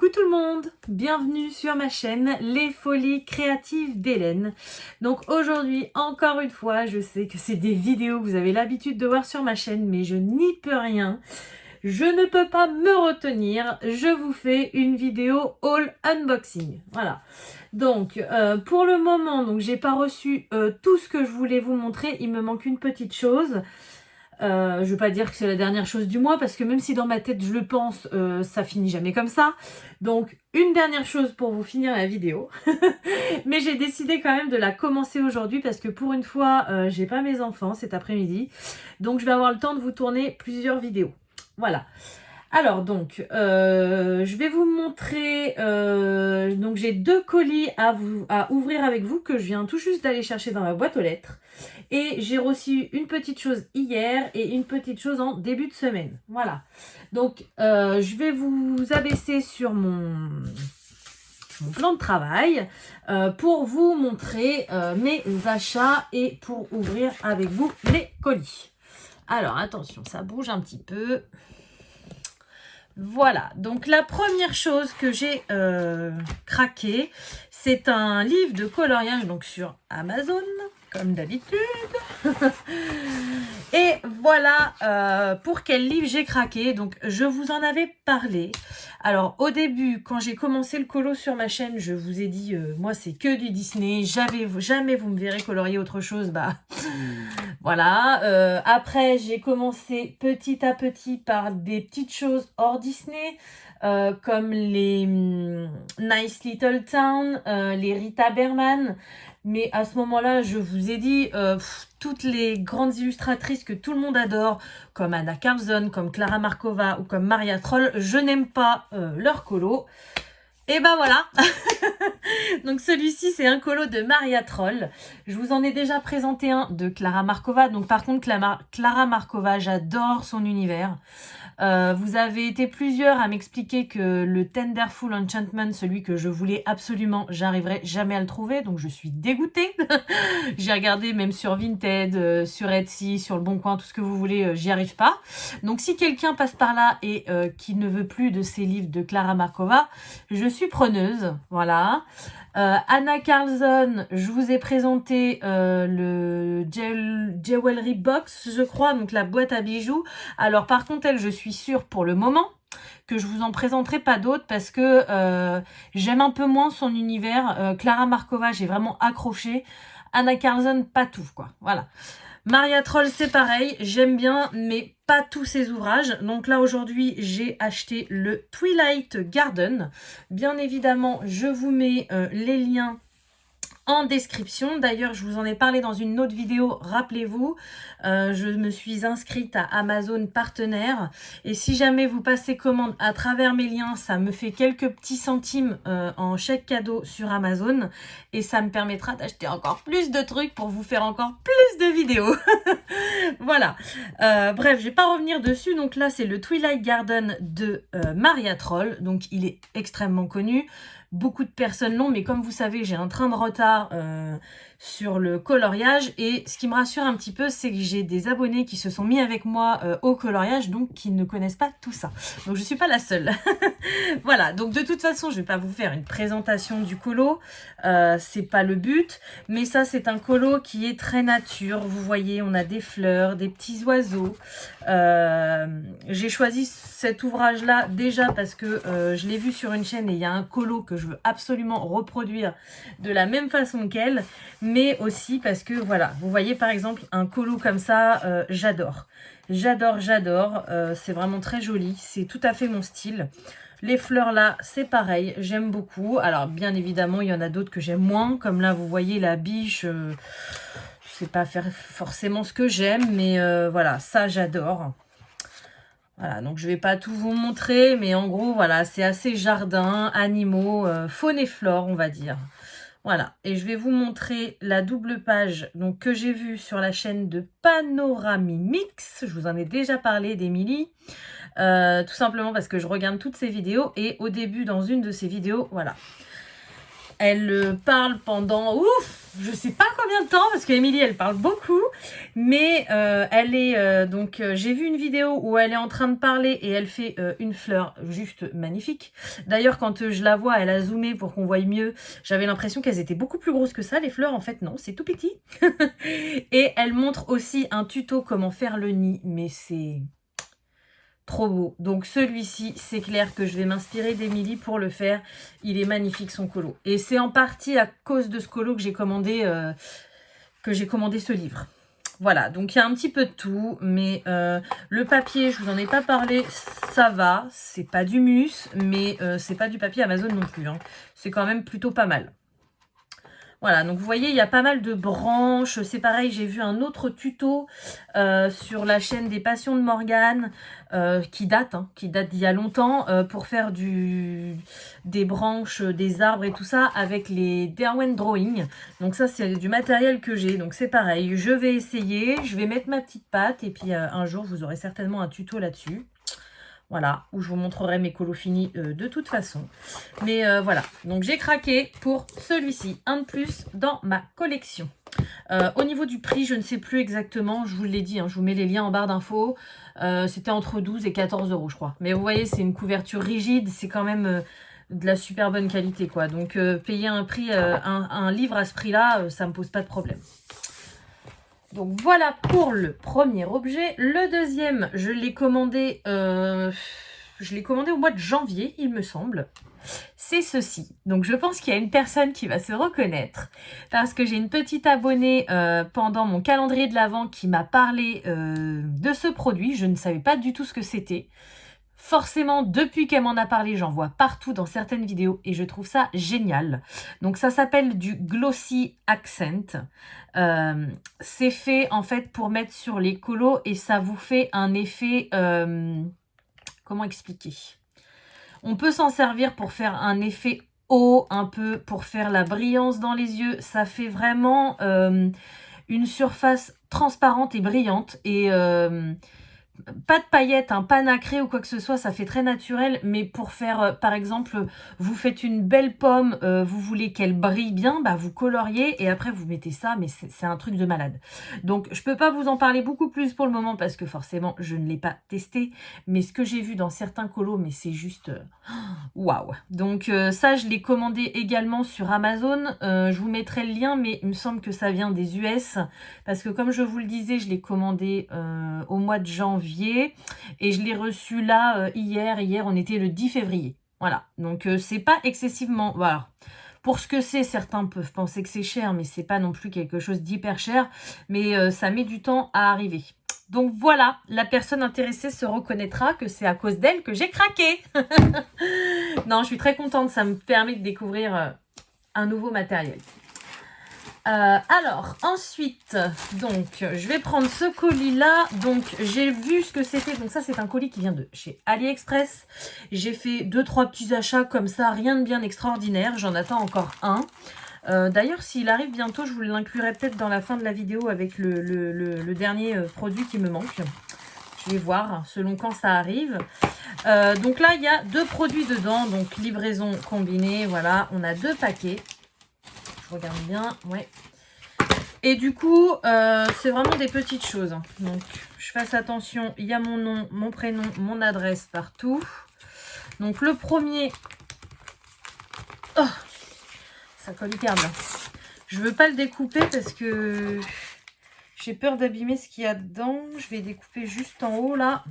Coucou tout le monde, bienvenue sur ma chaîne Les Folies Créatives d'Hélène. Donc aujourd'hui, encore une fois, je sais que c'est des vidéos que vous avez l'habitude de voir sur ma chaîne, mais je n'y peux rien. Je ne peux pas me retenir, je vous fais une vidéo haul unboxing. Voilà. Donc pour le moment, donc j'ai pas reçu tout ce que je voulais vous montrer, il me manque une petite chose. Je veux pas dire que c'est la dernière chose du mois parce que même si dans ma tête je le pense, ça finit jamais comme ça. Donc une dernière chose pour vous finir la vidéo. Mais j'ai décidé quand même de la commencer aujourd'hui parce que pour une fois j'ai pas mes enfants cet après-midi. Donc je vais avoir le temps de vous tourner plusieurs vidéos. Voilà. Alors donc, je vais vous montrer, donc j'ai deux colis à ouvrir avec vous que je viens tout juste d'aller chercher dans ma boîte aux lettres. Et j'ai reçu une petite chose hier et une petite chose en début de semaine. Voilà. Donc, je vais vous abaisser sur mon plan de travail pour vous montrer mes achats et pour ouvrir avec vous les colis. Alors, attention, ça bouge un petit peu. Voilà, donc la première chose que j'ai craqué, c'est un livre de coloriage donc sur Amazon, comme d'habitude. Et voilà pour quel livre j'ai craqué. Donc je vous en avais parlé. Alors au début, quand j'ai commencé le colo sur ma chaîne, je vous ai dit, moi c'est que du Disney, jamais vous me verrez colorier autre chose. Bah voilà. Après, j'ai commencé petit à petit par des petites choses hors Disney. Comme les Nice Little Town, les Rita Berman. Mais à ce moment-là, je vous ai dit, toutes les grandes illustratrices que tout le monde adore, comme Anna Carlson, comme Clara Markova ou comme Maria Troll, je n'aime pas leur colo. Et ben voilà. Donc celui-ci, c'est un colo de Maria Troll. Je vous en ai déjà présenté un de Clara Markova. Donc par contre, Clara Markova, j'adore son univers. Vous avez été plusieurs à m'expliquer que le Tenderful Enchantment, celui que je voulais absolument, j'arriverai jamais à le trouver, donc je suis dégoûtée. J'ai regardé même sur Vinted, sur Etsy, sur Le Bon Coin, tout ce que vous voulez, j'y arrive pas. Donc si quelqu'un passe par là et qui ne veut plus de ces livres de Clara Markova, je suis preneuse, voilà. Anna Carlson, je vous ai présenté le Jewelry Box, je crois, donc la boîte à bijoux. Alors par contre, elle, je suis sûre pour le moment que je vous en présenterai pas d'autres parce que j'aime un peu moins son univers. Clara Markova, j'ai vraiment accroché. Anna Carlson, pas tout, quoi. Voilà. Maria Troll, c'est pareil, j'aime bien, mais pas tous ses ouvrages. Donc là, aujourd'hui, j'ai acheté le Twilight Garden. Bien évidemment, je vous mets les liens en description. D'ailleurs, je vous en ai parlé dans une autre vidéo, rappelez-vous, je me suis inscrite à Amazon partenaire et si jamais vous passez commande à travers mes liens, ça me fait quelques petits centimes en chèque cadeau sur Amazon et ça me permettra d'acheter encore plus de trucs pour vous faire encore plus de vidéos. Voilà. Bref, je vais pas revenir dessus. Donc là, c'est le Twilight Garden de Maria Troll. Donc il est extrêmement connu. Beaucoup de personnes l'ont, mais comme vous savez, j'ai un train de retard sur le coloriage. Et ce qui me rassure un petit peu, c'est que j'ai des abonnés qui se sont mis avec moi au coloriage, donc qui ne connaissent pas tout ça. Donc je suis pas la seule. Voilà, donc de toute façon, je vais pas vous faire une présentation du colo. C'est pas le but. Mais ça, c'est un colo qui est très nature. Vous voyez, on a des fleurs, des petits oiseaux. J'ai choisi cet ouvrage-là déjà parce que je l'ai vu sur une chaîne et il y a un colo que je veux absolument reproduire de la même façon qu'elle, mais aussi parce que voilà, vous voyez par exemple un colo comme ça, j'adore. J'adore, c'est vraiment très joli, c'est tout à fait mon style. Les fleurs là, c'est pareil, j'aime beaucoup. Alors bien évidemment, il y en a d'autres que j'aime moins, comme là vous voyez la biche, je sais pas faire forcément ce que j'aime, mais voilà, ça j'adore. Voilà, donc je vais pas tout vous montrer, mais en gros, voilà, c'est assez jardin, animaux, faune et flore, on va dire. Voilà, et je vais vous montrer la double page donc, que j'ai vue sur la chaîne de Panoramimix. Je vous en ai déjà parlé d'Emilie, tout simplement parce que je regarde toutes ses vidéos, et au début, dans une de ses vidéos, voilà, elle parle pendant, ouf, je sais pas combien de temps, parce qu'Emilie, elle parle beaucoup, mais elle est, donc, j'ai vu une vidéo où elle est en train de parler et elle fait une fleur juste magnifique. D'ailleurs, quand je la vois, elle a zoomé pour qu'on voie mieux. J'avais l'impression qu'elles étaient beaucoup plus grosses que ça, les fleurs. En fait, non, c'est tout petit. Et elle montre aussi un tuto comment faire le nid, mais c'est trop beau. Donc celui-ci, c'est clair que je vais m'inspirer d'Emilie pour le faire. Il est magnifique son colo. Et c'est en partie à cause de ce colo que j'ai commandé ce livre. Voilà, donc il y a un petit peu de tout, mais le papier, je vous en ai pas parlé, ça va. C'est pas du mus, mais c'est pas du papier Amazon non plus, hein. C'est quand même plutôt pas mal. Voilà, donc vous voyez, il y a pas mal de branches. C'est pareil, j'ai vu un autre tuto sur la chaîne des Passions de Morgane qui date d'il y a longtemps pour faire des branches, des arbres et tout ça avec les Derwent Drawing. Donc ça, c'est du matériel que j'ai. Donc c'est pareil, je vais essayer, je vais mettre ma petite patte et puis un jour, vous aurez certainement un tuto là-dessus. Voilà, où je vous montrerai mes colos finis de toute façon. Mais voilà, donc j'ai craqué pour celui-ci, un de plus dans ma collection. Au niveau du prix, je ne sais plus exactement, je vous l'ai dit, hein, je vous mets les liens en barre d'infos. C'était entre 12 et 14 euros, je crois. Mais vous voyez, c'est une couverture rigide, c'est quand même de la super bonne qualité, quoi. Donc payer un prix, un livre à ce prix-là, ça ne me pose pas de problème. Donc voilà pour le premier objet. Le deuxième, je l'ai commandé au mois de janvier, il me semble. C'est ceci. Donc je pense qu'il y a une personne qui va se reconnaître parce que j'ai une petite abonnée pendant mon calendrier de l'Avent qui m'a parlé de ce produit. Je ne savais pas du tout ce que c'était. Forcément, depuis qu'elle m'en a parlé, j'en vois partout dans certaines vidéos et je trouve ça génial. Donc ça s'appelle du Glossy Accent. C'est fait en fait pour mettre sur les colos et ça vous fait un effet... comment expliquer? On peut s'en servir pour faire un effet haut, un peu pour faire la brillance dans les yeux. Ça fait vraiment une surface transparente et brillante et... pas de paillettes, hein, pas nacré ou quoi que ce soit, ça fait très naturel, mais pour faire, par exemple, vous faites une belle pomme, vous voulez qu'elle brille bien, bah vous coloriez et après vous mettez ça, mais c'est un truc de malade. Donc je peux pas vous en parler beaucoup plus pour le moment parce que forcément je ne l'ai pas testé, mais ce que j'ai vu dans certains colos, mais c'est juste waouh. Donc ça je l'ai commandé également sur Amazon, je vous mettrai le lien, mais il me semble que ça vient des US, parce que comme je vous le disais, je l'ai commandé au mois de janvier et je l'ai reçu là hier. Hier, on était le 10 février. Voilà, donc c'est pas excessivement... Voilà. Pour ce que c'est, certains peuvent penser que c'est cher, mais c'est pas non plus quelque chose d'hyper cher. Mais ça met du temps à arriver. Donc voilà, la personne intéressée se reconnaîtra que c'est à cause d'elle que j'ai craqué. Non, je suis très contente, ça me permet de découvrir un nouveau matériel. Alors, ensuite, donc, je vais prendre ce colis-là. Donc, j'ai vu ce que c'était. Donc, ça, c'est un colis qui vient de chez AliExpress. J'ai fait 2-3 petits achats comme ça, rien de bien extraordinaire. J'en attends encore un. D'ailleurs, s'il arrive bientôt, je vous l'inclurai peut-être dans la fin de la vidéo avec le dernier produit qui me manque. Je vais voir selon quand ça arrive. Donc là, il y a 2 produits dedans. Donc, livraison combinée. Voilà, on a 2 paquets. Je regarde bien, ouais. Et du coup, c'est vraiment des petites choses. Donc, je fasse attention. Il y a mon nom, mon prénom, mon adresse partout. Donc, le premier... Oh, ça colle hyper bien. Je veux pas le découper parce que j'ai peur d'abîmer ce qu'il y a dedans. Je vais découper juste en haut, là.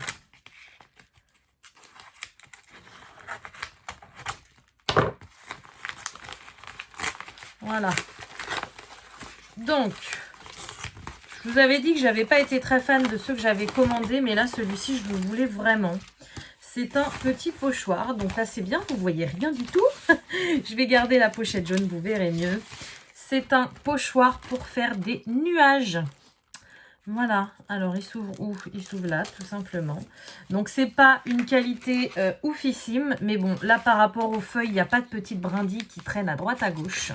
Voilà. Donc, je vous avais dit que j'avais pas été très fan de ceux que j'avais commandés, mais là, celui-ci, je le voulais vraiment. C'est un petit pochoir. Donc là, c'est bien, vous voyez rien du tout. Je vais garder la pochette jaune, vous verrez mieux. C'est un pochoir pour faire des nuages. Voilà, alors il s'ouvre où? Il s'ouvre là, tout simplement. Donc c'est pas une qualité oufissime, mais bon, là par rapport aux feuilles, il n'y a pas de petites brindilles qui traînent à droite à gauche.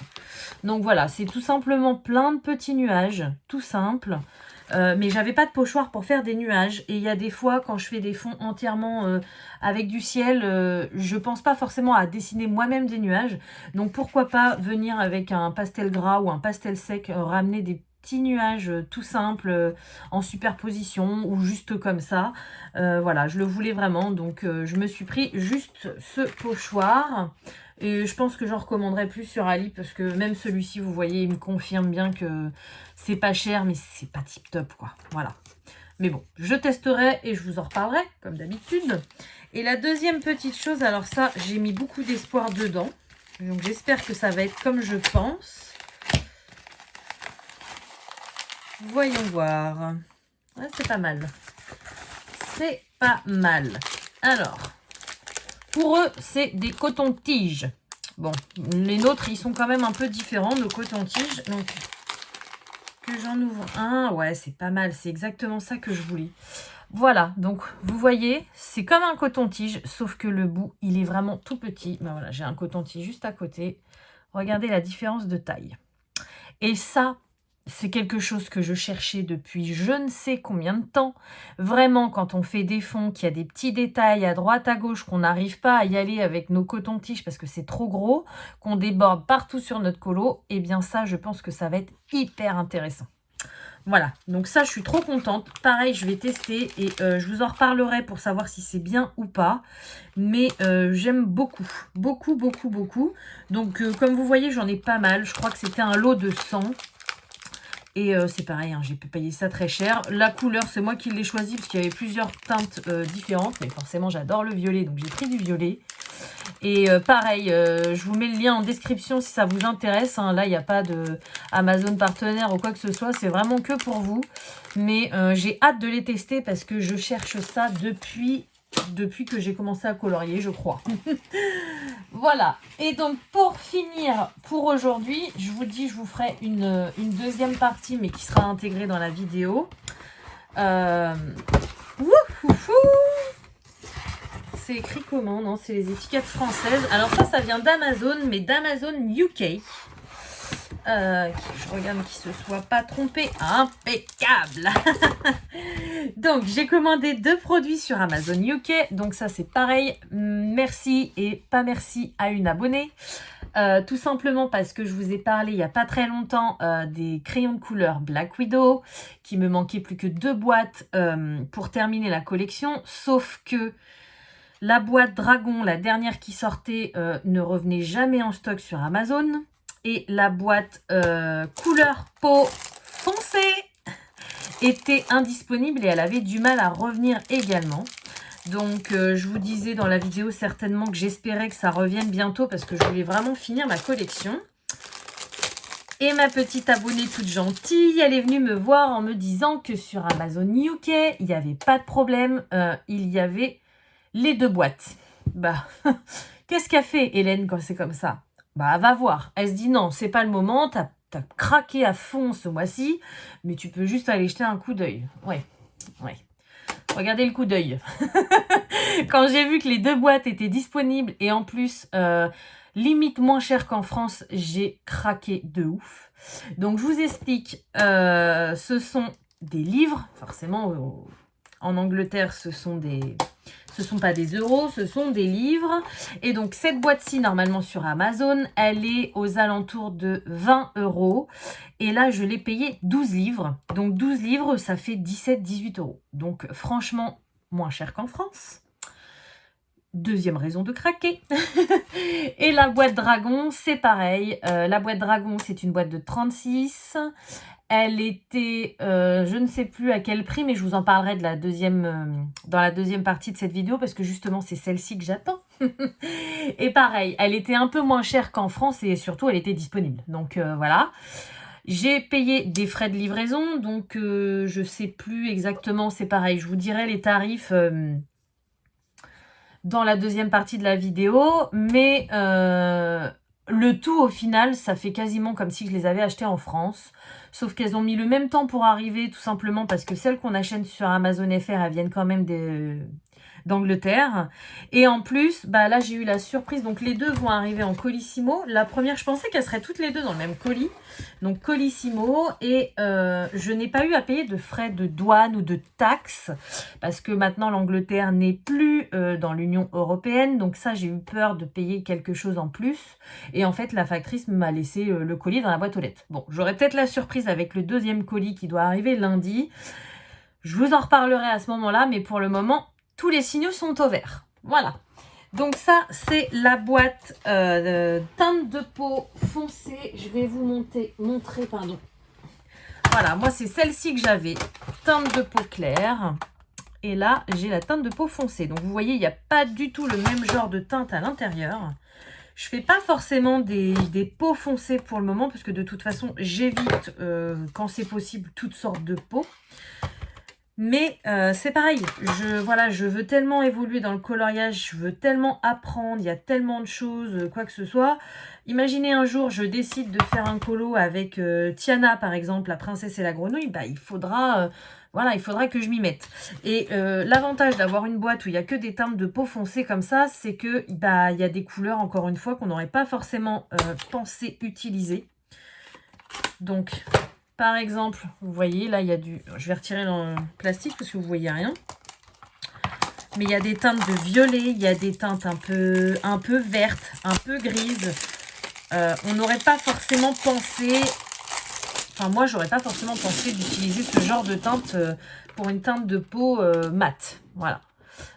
Donc voilà, c'est tout simplement plein de petits nuages, tout simple. Mais j'avais pas de pochoir pour faire des nuages. Et il y a des fois, quand je fais des fonds entièrement avec du ciel, je pense pas forcément à dessiner moi-même des nuages. Donc pourquoi pas venir avec un pastel gras ou un pastel sec, ramener des petits nuages tout simples en superposition ou juste comme ça. Voilà, je le voulais vraiment. Donc je me suis pris juste ce pochoir. Et je pense que j'en recommanderais plus sur Ali parce que même celui-ci, vous voyez, il me confirme bien que c'est pas cher, mais c'est pas tip top, quoi. Voilà. Mais bon, je testerai et je vous en reparlerai, comme d'habitude. Et la deuxième petite chose, alors ça, j'ai mis beaucoup d'espoir dedans. Donc j'espère que ça va être comme je pense. Voyons voir. Ouais, c'est pas mal. C'est pas mal. Alors, pour eux, c'est des cotons-tiges. Bon, les nôtres, ils sont quand même un peu différents, nos cotons-tiges. Donc, que j'en ouvre un. Ouais, c'est pas mal. C'est exactement ça que je voulais. Voilà, donc vous voyez, c'est comme un coton-tige, sauf que le bout, il est vraiment tout petit. Ben voilà, j'ai un coton-tige juste à côté. Regardez la différence de taille. Et ça, c'est quelque chose que je cherchais depuis je ne sais combien de temps. Vraiment, quand on fait des fonds, qu'il y a des petits détails à droite, à gauche, qu'on n'arrive pas à y aller avec nos cotons-tiges parce que c'est trop gros, qu'on déborde partout sur notre colo, eh bien ça, je pense que ça va être hyper intéressant. Voilà, donc ça, je suis trop contente. Pareil, je vais tester et je vous en reparlerai pour savoir si c'est bien ou pas. Mais j'aime beaucoup, beaucoup, beaucoup, beaucoup. Donc, comme vous voyez, j'en ai pas mal. Je crois que c'était un lot de 100. Et c'est pareil, hein, j'ai pu payer ça très cher. La couleur, c'est moi qui l'ai choisi parce qu'il y avait plusieurs teintes différentes. Mais forcément, j'adore le violet, donc j'ai pris du violet. Et pareil, je vous mets le lien en description si ça vous intéresse. Hein. Là, il n'y a pas de Amazon partenaire ou quoi que ce soit. C'est vraiment que pour vous. Mais j'ai hâte de les tester parce que je cherche ça depuis que j'ai commencé à colorier, je crois. Voilà. Et donc, pour finir, pour aujourd'hui, je vous dis, je vous ferai une deuxième partie, mais qui sera intégrée dans la vidéo. Wouhouhou! C'est écrit comment? Non, c'est les étiquettes françaises. Alors ça vient d'Amazon, mais d'Amazon UK. Je regarde qu'il ne se soit pas trompé. Impeccable. Donc, j'ai commandé 2 produits sur Amazon UK. Donc ça, c'est pareil. Merci et pas merci à une abonnée. Tout simplement parce que je vous ai parlé il n'y a pas très longtemps des crayons de couleur Black Widow, qui me manquait plus que 2 boîtes pour terminer la collection. Sauf que la boîte Dragon, la dernière qui sortait, ne revenait jamais en stock sur Amazon. Et la boîte couleur peau foncée était indisponible et elle avait du mal à revenir également. Donc, je vous disais dans la vidéo certainement que j'espérais que ça revienne bientôt parce que je voulais vraiment finir ma collection. Et ma petite abonnée toute gentille, elle est venue me voir en me disant que sur Amazon UK, il n'y avait pas de problème. Il y avait les 2 boîtes. Bah, qu'est-ce qu'a fait Hélène quand c'est comme ça? Bah, va voir. Elle se dit non, c'est pas le moment, t'as craqué à fond ce mois-ci, mais tu peux juste aller jeter un coup d'œil. Ouais. Regardez le coup d'œil. Quand j'ai vu que les 2 boîtes étaient disponibles et en plus, limite moins cher qu'en France, j'ai craqué de ouf. Donc, je vous explique. Ce sont des livres, forcément, en Angleterre, ce sont pas des euros, ce sont des livres. Et donc, cette boîte-ci, normalement sur Amazon, elle est aux alentours de 20 €. Et là, je l'ai payé 12 livres. Donc, 12 livres, ça fait 17-18 €. Donc, franchement, moins cher qu'en France. Deuxième raison de craquer. Et la boîte Dragon, c'est pareil. La boîte Dragon, c'est une boîte de 36. Elle était, je ne sais plus à quel prix, mais je vous en parlerai de la dans la deuxième partie de cette vidéo parce que justement, c'est celle-ci que j'attends. Et pareil, elle était un peu moins chère qu'en France et surtout, elle était disponible. Donc voilà. J'ai payé des frais de livraison, donc je ne sais plus exactement, c'est pareil. Je vous dirai les tarifs dans la deuxième partie de la vidéo, mais Le tout, au final, ça fait quasiment comme si je les avais achetées en France. Sauf qu'elles ont mis le même temps pour arriver, tout simplement parce que celles qu'on achète sur Amazon FR, elles viennent quand même d'Angleterre. Et en plus, bah là, j'ai eu la surprise. Donc, les deux vont arriver en colissimo. La première, je pensais qu'elles seraient toutes les deux dans le même colis. Donc, colissimo. Et je n'ai pas eu à payer de frais de douane ou de taxes. Parce que maintenant, l'Angleterre n'est plus dans l'Union européenne. Donc, ça, j'ai eu peur de payer quelque chose en plus. Et en fait, la factrice m'a laissé le colis dans la boîte aux lettres. Bon, j'aurai peut-être la surprise avec le deuxième colis qui doit arriver lundi. Je vous en reparlerai à ce moment-là. Mais pour le moment, tous les signaux sont au vert. Voilà. Donc ça, c'est la boîte de teinte de peau foncée. Je vais vous montrer. Voilà, moi, c'est celle-ci que j'avais. Teinte de peau claire. Et là, j'ai la teinte de peau foncée. Donc, vous voyez, il n'y a pas du tout le même genre de teinte à l'intérieur. Je fais pas forcément des peaux foncées pour le moment, parce que de toute façon, j'évite, quand c'est possible, toutes sortes de peaux. Mais c'est pareil, je veux tellement évoluer dans le coloriage, je veux tellement apprendre, il y a tellement de choses, quoi que ce soit. Imaginez un jour, je décide de faire un colo avec Tiana, par exemple, la princesse et la grenouille, bah il faudra que je m'y mette. Et l'avantage d'avoir une boîte où il n'y a que des teintes de peau foncée comme ça, c'est que bah il y a des couleurs, encore une fois, qu'on n'aurait pas forcément pensé utiliser. Donc, par exemple, vous voyez, là, il y a du... Je vais retirer le plastique parce que vous ne voyez rien. Mais il y a des teintes de violet, il y a des teintes un peu vertes, un peu grises. On n'aurait pas forcément pensé... Enfin, moi, j'aurais pas forcément pensé d'utiliser ce genre de teinte pour une teinte de peau mate. Voilà.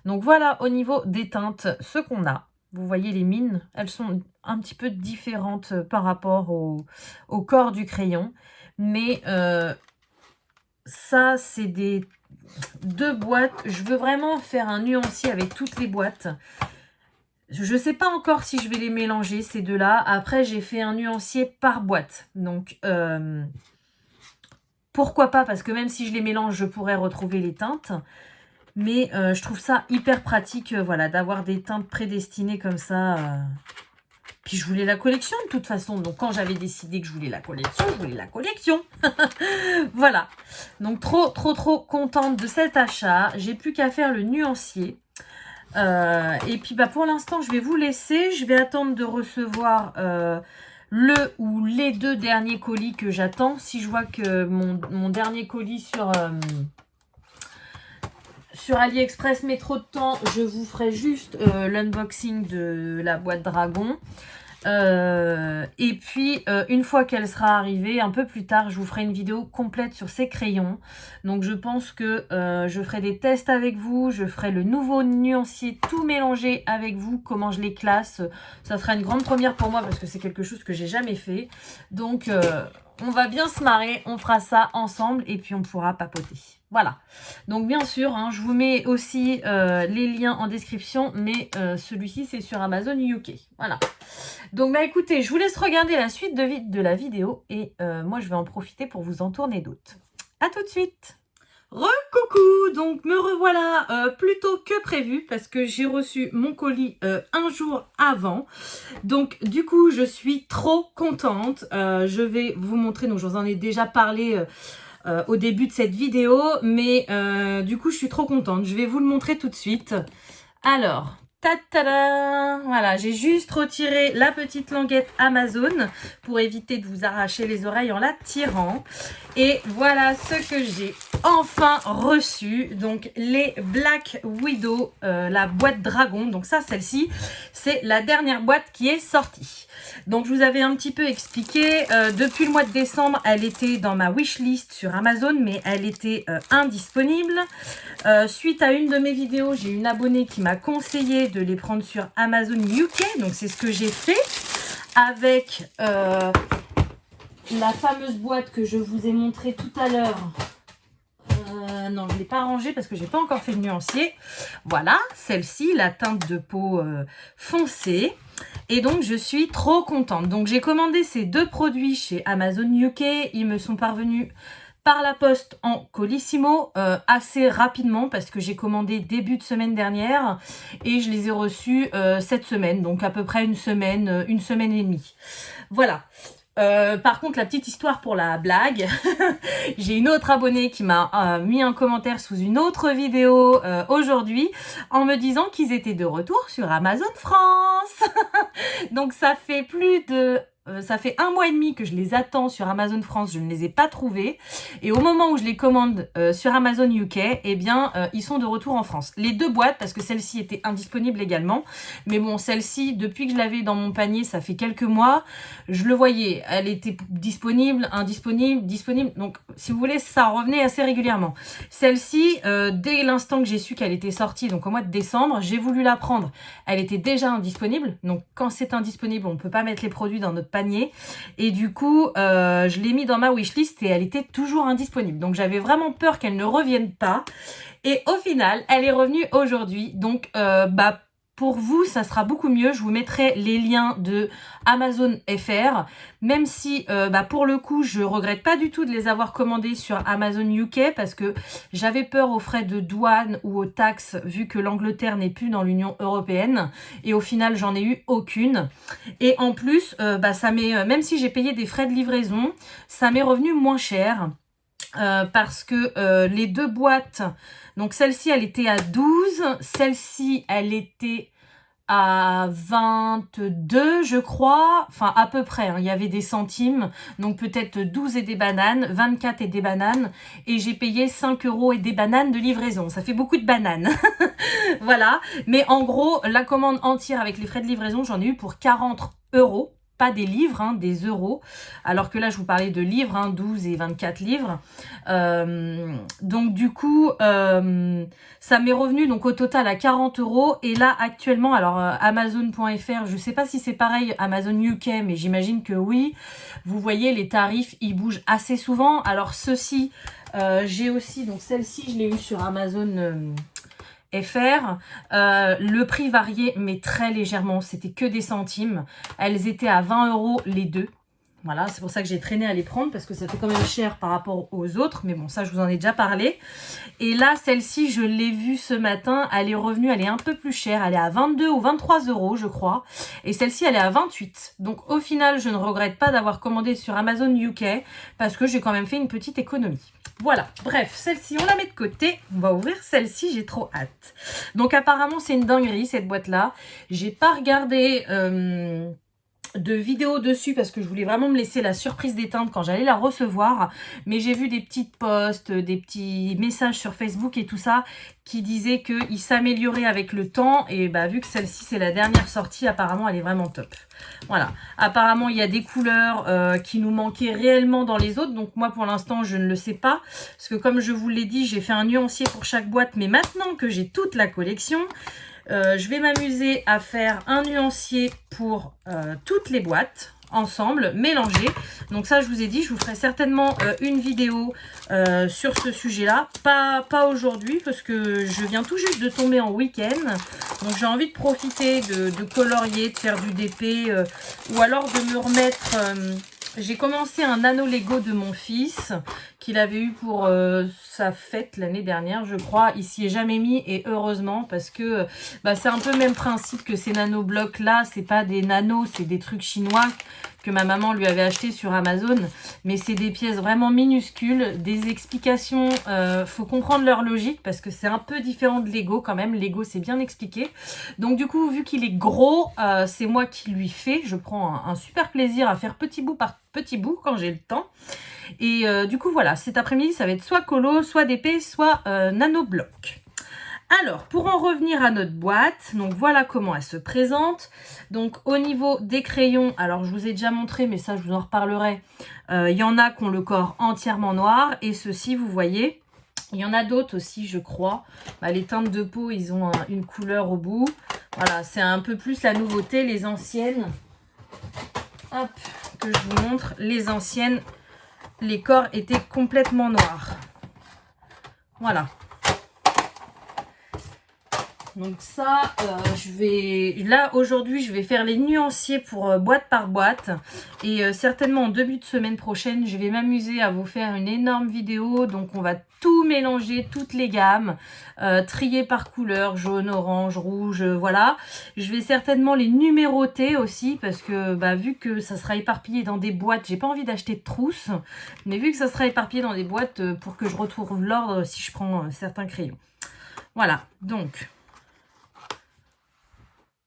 Donc, voilà, au niveau des teintes, ce qu'on a. Vous voyez les mines, elles sont un petit peu différentes par rapport au corps du crayon. Mais ça, c'est deux boîtes. Je veux vraiment faire un nuancier avec toutes les boîtes. Je ne sais pas encore si je vais les mélanger, ces deux-là. Après, j'ai fait un nuancier par boîte. Donc, pourquoi pas? Parce que même si je les mélange, je pourrais retrouver les teintes. Mais je trouve ça hyper pratique, voilà, d'avoir des teintes prédestinées comme ça. Puis je voulais la collection de toute façon. Donc quand j'avais décidé que je voulais la collection, je voulais la collection. Voilà. Donc trop contente de cet achat. J'ai plus qu'à faire le nuancier. Et puis bah pour l'instant, je vais vous laisser. Je vais attendre de recevoir le ou les deux derniers colis que j'attends. Si je vois que mon dernier colis sur AliExpress met trop de temps, je vous ferai juste l'unboxing de la boîte Dragon. Et puis, une fois qu'elle sera arrivée, un peu plus tard, je vous ferai une vidéo complète sur ces crayons. Donc, je pense que je ferai des tests avec vous. Je ferai le nouveau nuancier tout mélangé avec vous, comment je les classe. Ça sera une grande première pour moi parce que c'est quelque chose que j'ai jamais fait. Donc, on va bien se marrer. On fera ça ensemble et puis on pourra papoter. Voilà. Donc, bien sûr, hein, je vous mets aussi les liens en description. Mais celui-ci, c'est sur Amazon UK. Voilà. Donc, bah écoutez, je vous laisse regarder la suite de la vidéo et moi, je vais en profiter pour vous en tourner d'autres. À tout de suite. Re-coucou. Donc, me revoilà plus tôt que prévu parce que j'ai reçu mon colis un jour avant. Donc, du coup, je suis trop contente. Je vais vous montrer, donc je vous en ai déjà parlé au début de cette vidéo, mais du coup, je suis trop contente. Je vais vous le montrer tout de suite. Alors... Ta-ta-da! Voilà, j'ai juste retiré la petite languette Amazon pour éviter de vous arracher les oreilles en la tirant. Et voilà ce que j'ai enfin reçu. Donc, les Black Widow, la boîte Dragon. Donc ça, celle-ci, c'est la dernière boîte qui est sortie. Donc, je vous avais un petit peu expliqué. Depuis le mois de décembre, elle était dans ma wishlist sur Amazon, mais elle était indisponible. Suite à une de mes vidéos, j'ai une abonnée qui m'a conseillé de les prendre sur Amazon UK. Donc, c'est ce que j'ai fait avec la fameuse boîte que je vous ai montrée tout à l'heure. Non, je ne l'ai pas rangée parce que j'ai pas encore fait le nuancier. Voilà, celle-ci, la teinte de peau foncée. Et donc, je suis trop contente. Donc, j'ai commandé ces deux produits chez Amazon UK. Ils me sont parvenus par la poste en Colissimo assez rapidement parce que j'ai commandé début de semaine dernière et je les ai reçus cette semaine, donc à peu près une semaine et demie. Voilà. Par contre, la petite histoire pour la blague, j'ai une autre abonnée qui m'a mis un commentaire sous une autre vidéo aujourd'hui en me disant qu'ils étaient de retour sur Amazon France. Donc ça fait ça fait 1 mois et demi que je les attends sur Amazon France, je ne les ai pas trouvés. Et au moment où je les commande sur Amazon UK, eh bien, ils sont de retour en France. Les 2 boîtes, parce que celle-ci était indisponible également. Mais bon, celle-ci, depuis que je l'avais dans mon panier, ça fait quelques mois, je le voyais. Elle était disponible, indisponible, disponible. Donc, si vous voulez, ça revenait assez régulièrement. Celle-ci, dès l'instant que j'ai su qu'elle était sortie, donc au mois de décembre, j'ai voulu la prendre. Elle était déjà indisponible. Donc, quand c'est indisponible, on ne peut pas mettre les produits dans notre panier. Et du coup, je l'ai mis dans ma wishlist et elle était toujours indisponible. Donc, j'avais vraiment peur qu'elle ne revienne pas. Et au final, elle est revenue aujourd'hui. Donc, pour vous, ça sera beaucoup mieux. Je vous mettrai les liens de Amazon FR. Même si, pour le coup, je regrette pas du tout de les avoir commandés sur Amazon UK parce que j'avais peur aux frais de douane ou aux taxes vu que l'Angleterre n'est plus dans l'Union européenne. Et au final, j'en ai eu aucune. Et en plus, ça m'est, même si j'ai payé des frais de livraison, ça m'est revenu moins cher. Parce que les 2 boîtes, donc celle-ci elle était à 12, celle-ci elle était à 22 je crois, enfin à peu près, hein. Il y avait des centimes, donc peut-être 12 et des bananes, 24 et des bananes, et j'ai payé 5 € et des bananes de livraison, ça fait beaucoup de bananes. Voilà, mais en gros la commande entière avec les frais de livraison j'en ai eu pour 40 €. Pas des livres, hein, des euros. Alors que là, je vous parlais de livres, hein, 12 et 24 livres. Donc du coup, ça m'est revenu donc au total à 40 €. Et là, actuellement, alors Amazon.fr, je sais pas si c'est pareil Amazon UK, mais j'imagine que oui. Vous voyez, les tarifs, ils bougent assez souvent. Alors ceci, j'ai aussi, donc celle-ci, je l'ai eu sur Amazon FR, le prix variait mais très légèrement, c'était que des centimes. Elles étaient à 20 € les 2. Voilà, c'est pour ça que j'ai traîné à les prendre parce que ça fait quand même cher par rapport aux autres. Mais bon, ça, je vous en ai déjà parlé. Et là, celle-ci, je l'ai vue ce matin. Elle est revenue, elle est un peu plus chère. Elle est à 22 ou 23 €, je crois. Et celle-ci, elle est à 28. Donc, au final, je ne regrette pas d'avoir commandé sur Amazon UK parce que j'ai quand même fait une petite économie. Voilà, bref, celle-ci, on la met de côté. On va ouvrir celle-ci, j'ai trop hâte. Donc, apparemment, c'est une dinguerie, cette boîte-là. J'ai pas regardé de vidéos dessus parce que je voulais vraiment me laisser la surprise d'éteindre quand j'allais la recevoir, mais j'ai vu des petites posts, des petits messages sur Facebook et tout ça qui disaient qu'il s'améliorait avec le temps et vu que celle-ci c'est la dernière sortie, apparemment elle est vraiment top. Voilà, apparemment il y a des couleurs qui nous manquaient réellement dans les autres, donc moi pour l'instant je ne le sais pas parce que comme je vous l'ai dit, j'ai fait un nuancier pour chaque boîte, mais maintenant que j'ai toute la collection, je vais m'amuser à faire un nuancier pour toutes les boîtes ensemble, mélangées. Donc ça, je vous ai dit, je vous ferai certainement une vidéo sur ce sujet-là. Pas aujourd'hui, parce que je viens tout juste de tomber en week-end. Donc j'ai envie de profiter de colorier, de faire du DP, ou alors de me remettre... j'ai commencé un anneau Lego de mon fils qu'il avait eu pour sa fête l'année dernière, je crois. Il s'y est jamais mis et heureusement parce que c'est un peu le même principe que ces nanoblocs là. C'est pas des nanos, c'est des trucs chinois que ma maman lui avait acheté sur Amazon. Mais c'est des pièces vraiment minuscules, des explications. Faut comprendre leur logique parce que c'est un peu différent de Lego quand même. Lego c'est bien expliqué. Donc du coup vu qu'il est gros, c'est moi qui lui fais. Je prends un super plaisir à faire petit bout par petit bout quand j'ai le temps. Et du coup voilà, cet après-midi ça va être soit colo, soit DP, soit nanobloc. Alors, pour en revenir à notre boîte, donc voilà comment elle se présente. Donc au niveau des crayons, alors je vous ai déjà montré, mais ça je vous en reparlerai. Il y en a qui ont le corps entièrement noir et ceux-ci, vous voyez, il y en a d'autres aussi, je crois. Les teintes de peau, ils ont une couleur au bout. Voilà, c'est un peu plus la nouveauté. Les anciennes, hop, que je vous montre. Les anciennes, les corps étaient complètement noirs. Voilà. Donc ça, là aujourd'hui, je vais faire les nuanciers pour boîte par boîte. Et certainement en début de semaine prochaine, je vais m'amuser à vous faire une énorme vidéo. Donc on va tout mélanger, toutes les gammes, trier par couleur, jaune, orange, rouge, voilà. Je vais certainement les numéroter aussi parce que vu que ça sera éparpillé dans des boîtes, j'ai pas envie d'acheter de trousses. Mais vu que ça sera éparpillé dans des boîtes, pour que je retrouve l'ordre si je prends certains crayons. Voilà, donc...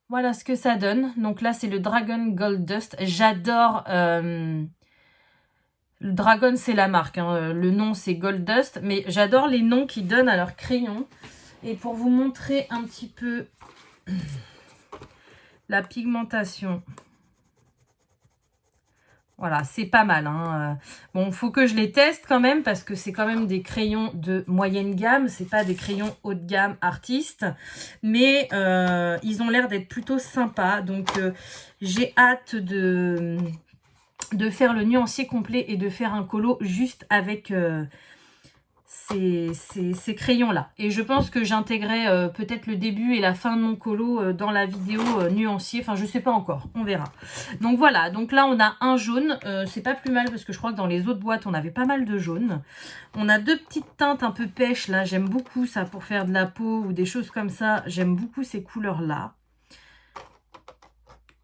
Voilà ce que ça donne. Donc là, c'est le Dragon Gold Dust. J'adore... le Dragon, c'est la marque. Hein. Le nom, c'est Gold Dust. Mais j'adore les noms qu'ils donnent à leurs crayons. Et pour vous montrer un petit peu la pigmentation... Voilà, c'est pas mal. Hein. Bon, il faut que je les teste quand même parce que c'est quand même des crayons de moyenne gamme. C'est pas des crayons haut de gamme artistes. Mais ils ont l'air d'être plutôt sympas. Donc, j'ai hâte de faire le nuancier complet et de faire un colo juste avec ces crayons-là. Et je pense que j'intégrerai peut-être le début et la fin de mon colo dans la vidéo nuancier. Enfin, je sais pas encore. On verra. Donc voilà. Donc là, on a un jaune. C'est pas plus mal parce que je crois que dans les autres boîtes, on avait pas mal de jaune. On a deux petites teintes un peu pêche. Là, j'aime beaucoup ça pour faire de la peau ou des choses comme ça. J'aime beaucoup ces couleurs-là.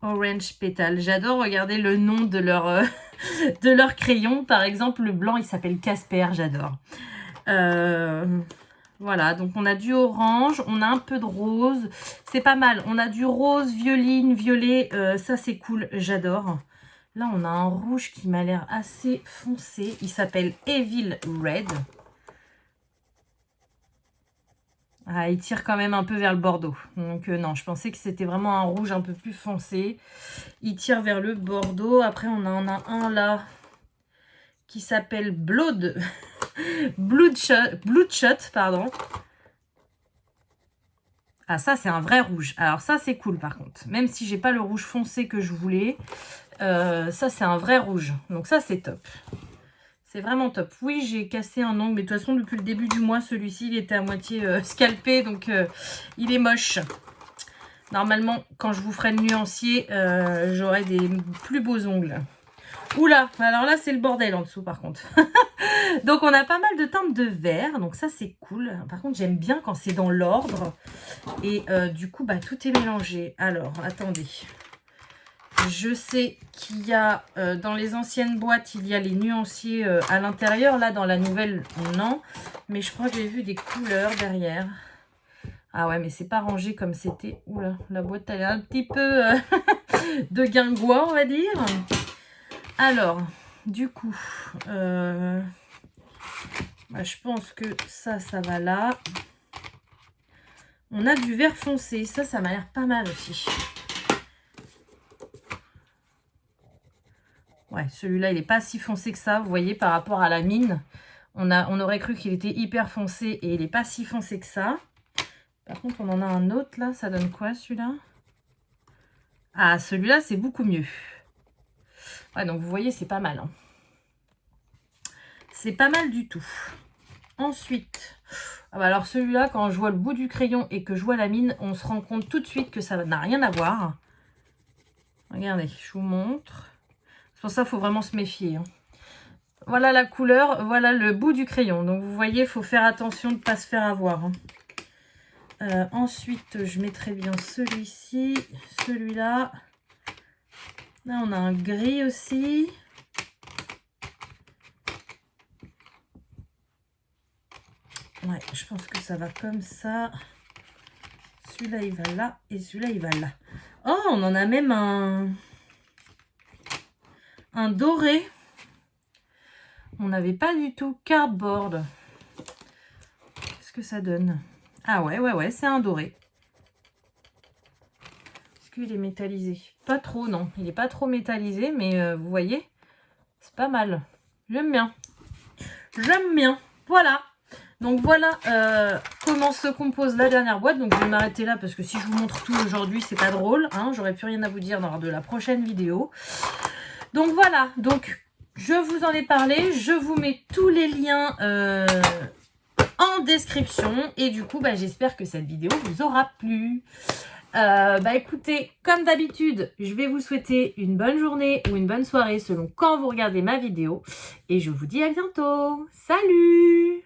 Orange Pétale. J'adore regarder le nom de leur, de leur crayon. Par exemple, le blanc, il s'appelle Casper. J'adore. Voilà, donc on a du orange, on a un peu de rose, c'est pas mal. On a du rose, violine, violet, ça c'est cool, j'adore. Là, on a un rouge qui m'a l'air assez foncé, il s'appelle Evil Red. Ah, il tire quand même un peu vers le bordeaux. Donc non, je pensais que c'était vraiment un rouge un peu plus foncé. Il tire vers le bordeaux. Après, on en a un là qui s'appelle Bloodshot, pardon. Ah, ça, c'est un vrai rouge. Alors ça, c'est cool par contre. Même si j'ai pas le rouge foncé que je voulais, ça, c'est un vrai rouge. Donc ça, c'est top. C'est vraiment top. Oui, j'ai cassé un ongle, mais de toute façon, depuis le début du mois, celui-ci, il était à moitié scalpé, donc il est moche. Normalement, quand je vous ferai le nuancier, j'aurai des plus beaux ongles. Oula, alors là, c'est le bordel en dessous, par contre. Donc, on a pas mal de teintes de vert. Donc, ça, c'est cool. Par contre, j'aime bien quand c'est dans l'ordre. Et du coup, tout est mélangé. Alors, attendez. Je sais qu'il y a, dans les anciennes boîtes, il y a les nuanciers à l'intérieur. Là, dans la nouvelle, non. Mais je crois que j'ai vu des couleurs derrière. Ah ouais, mais c'est pas rangé comme c'était. Oula, la boîte, elle est un petit peu de guingois, on va dire. Alors, du coup, je pense que ça va là. On a du vert foncé. Ça m'a l'air pas mal aussi. Ouais, celui-là, il n'est pas si foncé que ça. Vous voyez, par rapport à la mine, on aurait cru qu'il était hyper foncé et il n'est pas si foncé que ça. Par contre, on en a un autre là. Ça donne quoi, celui-là? Ah, celui-là, c'est beaucoup mieux. Ouais, donc vous voyez, c'est pas mal. Hein. C'est pas mal du tout. Ensuite, alors celui-là, quand je vois le bout du crayon et que je vois la mine, on se rend compte tout de suite que ça n'a rien à voir. Regardez, je vous montre. C'est pour ça qu'il faut vraiment se méfier. Hein. Voilà la couleur, voilà le bout du crayon. Donc vous voyez, il faut faire attention de ne pas se faire avoir. Hein. Ensuite, je mettrai bien celui-ci, celui-là. Là, on a un gris aussi. Ouais, je pense que ça va comme ça. Celui-là, il va là. Et celui-là, il va là. Oh, on en a même un doré. On n'avait pas du tout cardboard. Qu'est-ce que ça donne? Ah ouais, c'est un doré. Est-ce qu'il est métallisé? Pas trop, non. Il n'est pas trop métallisé, mais vous voyez, c'est pas mal. J'aime bien. J'aime bien. Voilà. Donc voilà comment se compose la dernière boîte. Donc je vais m'arrêter là parce que si je vous montre tout aujourd'hui, c'est pas drôle. Hein, j'aurais plus rien à vous dire lors de la prochaine vidéo. Donc voilà. Donc je vous en ai parlé. Je vous mets tous les liens en description. Et du coup, j'espère que cette vidéo vous aura plu. Écoutez, comme d'habitude, je vais vous souhaiter une bonne journée ou une bonne soirée selon quand vous regardez ma vidéo. Et je vous dis à bientôt. Salut!